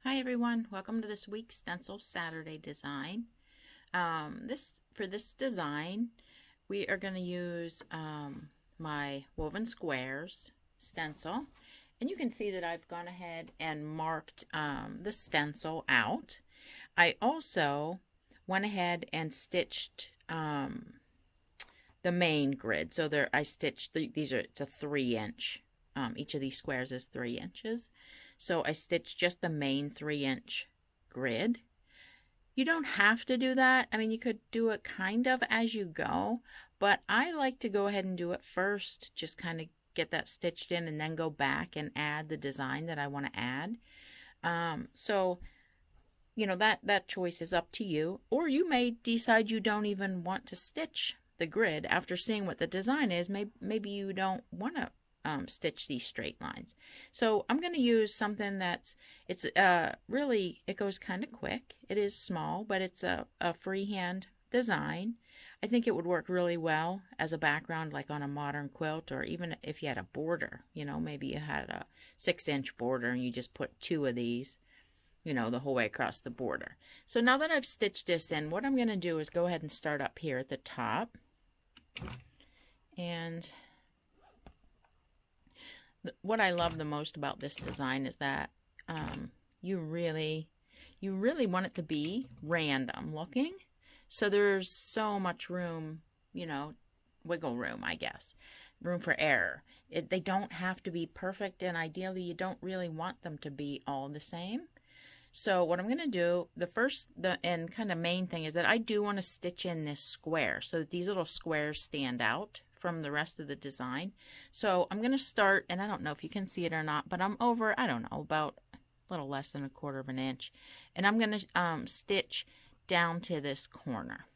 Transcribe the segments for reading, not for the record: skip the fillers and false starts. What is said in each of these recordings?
Hi everyone, welcome to this week's Stencil Saturday design. For this design, we are going to use my woven squares stencil, and you can see that I've gone ahead and marked the stencil out. I also went ahead and stitched the main grid. So I stitched it's a 3-inch. Each of these squares is 3 inches. So I stitched just the main 3-inch grid. You don't have to do that. I mean, you could do it kind of as you go, but I like to go ahead and do it first, just kind of get that stitched in and then go back and add the design that I want to add. So, you know, that choice is up to you, or you may decide you don't even want to stitch the grid after seeing what the design is. Maybe you don't want to stitch these straight lines. So I'm going to use something it goes kind of quick. It is small, but it's a freehand design. I think it would work really well as a background, like on a modern quilt, or even if you had a border, you know, maybe you had a 6-inch border and you just put 2 of these, you know, the whole way across the border. So now that I've stitched this in, what I'm going to do is go ahead and start up here at the top. And what I love the most about this design is that you really want it to be random looking. So there's so much room, you know, wiggle room, I guess, room for error. They don't have to be perfect, and ideally you don't really want them to be all the same. So what I'm going to do, the kind of main thing is that I do want to stitch in this square so that these little squares stand out from the rest of the design. So I'm going to start, and I don't know if you can see it or not, but I'm over, I don't know, about a little less than 1/4 of an inch. And I'm going to stitch down to this corner.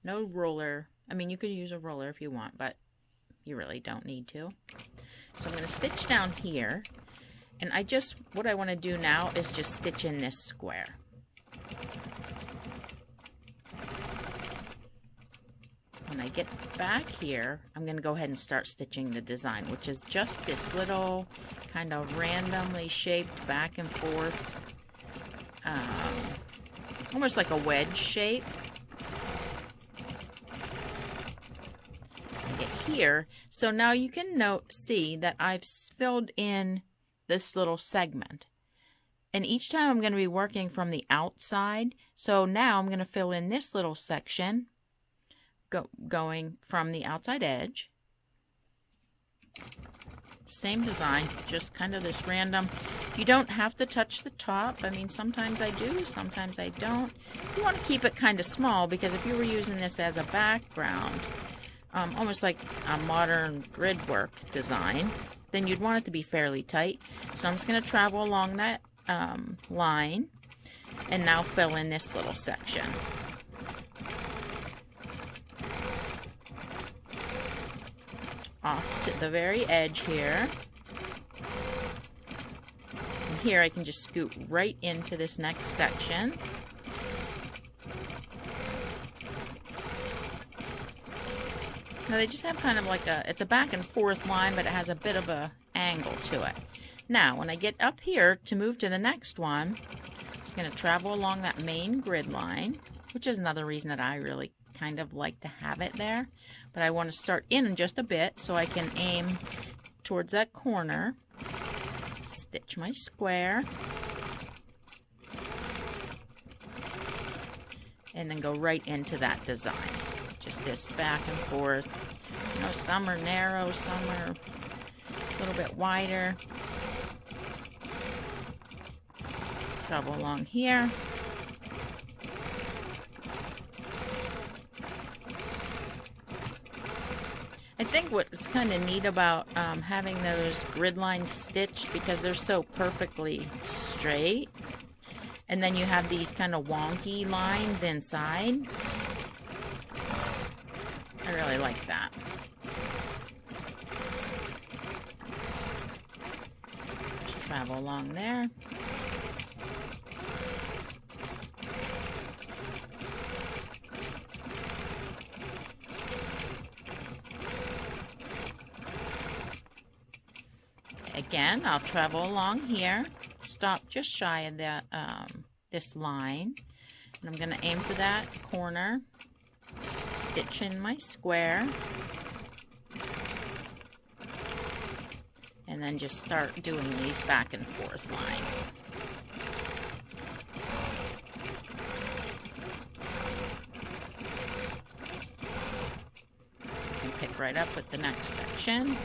No ruler. I mean, you could use a ruler if you want, but you really don't need to. So I'm going to stitch down here. And what I want to do now is just stitch in this square. When I get back here, I'm going to go ahead and start stitching the design, which is just this little kind of randomly shaped back and forth, almost like a wedge shape. I get here, so now you can see that I've filled in this little segment. And each time I'm going to be working from the outside. So now I'm going to fill in this little section going from the outside edge. Same design, just kind of this random. You don't have to touch the top. I mean, sometimes I do, sometimes I don't. You want to keep it kind of small, because if you were using this as a background, almost like a modern grid work design, then you'd want it to be fairly tight. So I'm just going to travel along that line and now fill in this little section. Off to the very edge here. And here I can just scoot right into this next section. Now they just have kind of like it's a back and forth line, but it has a bit of a angle to it. Now when I get up here to move to the next one, I'm just going to travel along that main grid line, which is another reason that I really kind of like to have it there. But I want to start in just a bit so I can aim towards that corner. Stitch my square. And then go right into that design. Just this back and forth. You know, some are narrow, some are a little bit wider. Travel along here. I think what's kind of neat about having those grid lines stitched, because they're so perfectly straight, and then you have these kind of wonky lines inside. I really like that. Just travel along there. Again, I'll travel along here, stop just shy of the this line, and I'm going to aim for that corner, stitch in my square, and then just start doing these back and forth lines. And pick right up with the next section.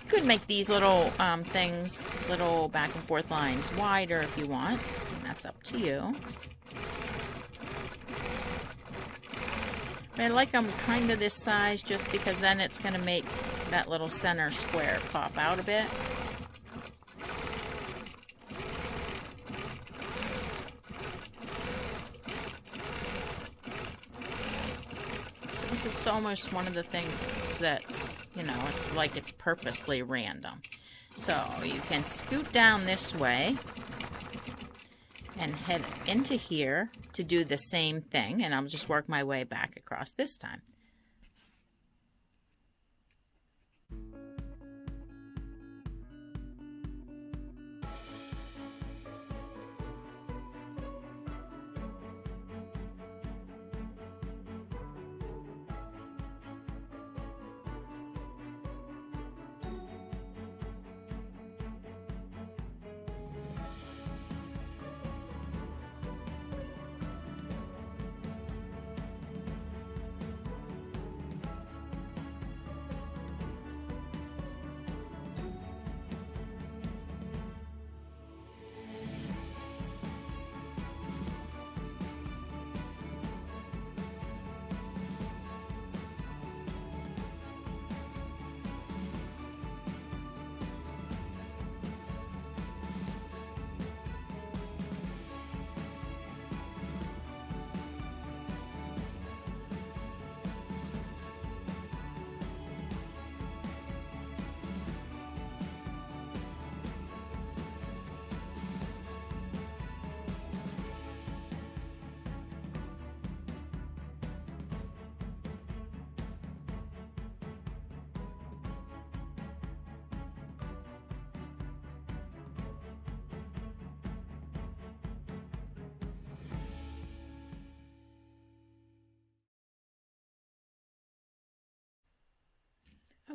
You could make these little things, little back and forth lines, wider if you want, and that's up to you. But I like them kind of this size just because then it's going to make that little center square pop out a bit. So this is almost one of the things that's, you know, it's like it's purposely random. So you can scoot down this way and head into here to do the same thing, and I'll just work my way back across this time.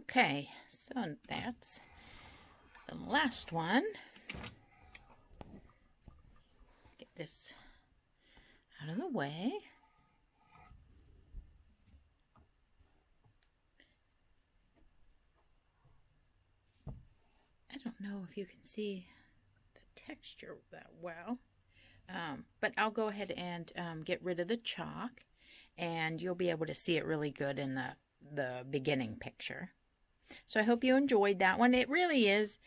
Okay, so that's the last one. Get this out of the way. I don't know if you can see the texture that well, but I'll go ahead and get rid of the chalk, and you'll be able to see it really good in the beginning picture. So I hope you enjoyed that one. It really is,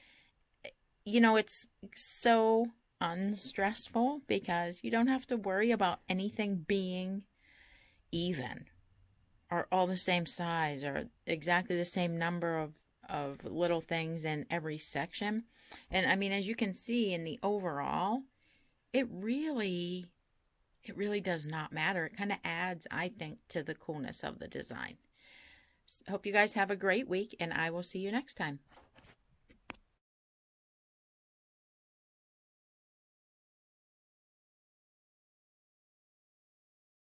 you know, it's so unstressful because you don't have to worry about anything being even or all the same size or exactly the same number of little things in every section. And I mean, as you can see in the overall, it really does not matter. It kind of adds, I think, to the coolness of the design. Hope you guys have a great week, and I will see you next time.